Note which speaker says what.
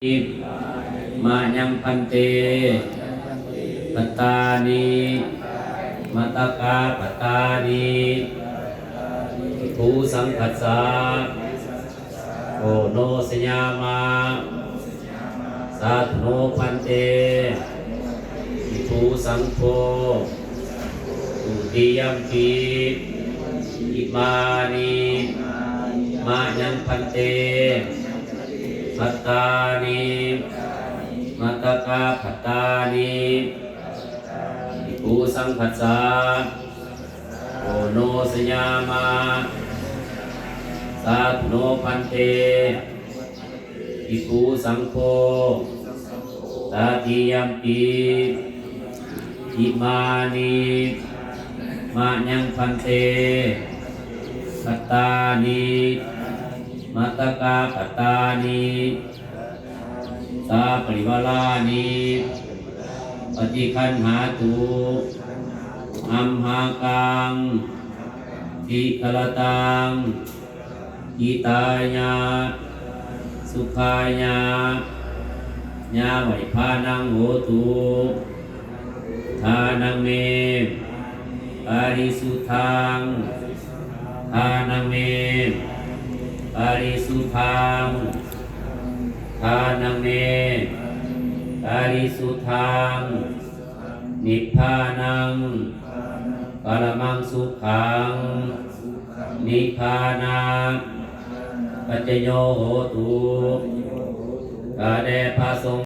Speaker 1: มายังพันเตปัตตานีมัตตกาปัตตานีภูสังคัสสะโอโนสยามาสัทโนพันเตภูสังโฆตุติยัมปีอิมานิมายังพันเตปัตตานีมัตตกาปัตตานีภูสังคัสสะโอโนสยามาสัทโนพันเตภูสังโฆตติยัมปีอิมานิมายังพันเตปัตตานีมัตตกาปัตตานีสาปริวาลานิปฏิคันหาตุอัมหากังทิคลตังอิตายาสุขายาญาไวภานังโหตุทานังเมปาริสุทธังทานังเมปาริสุทธังทานังเมปาริสุทธังนิพพานังปรมังสุขังนิพพานังปัจจโยโหตุกาเดภาสง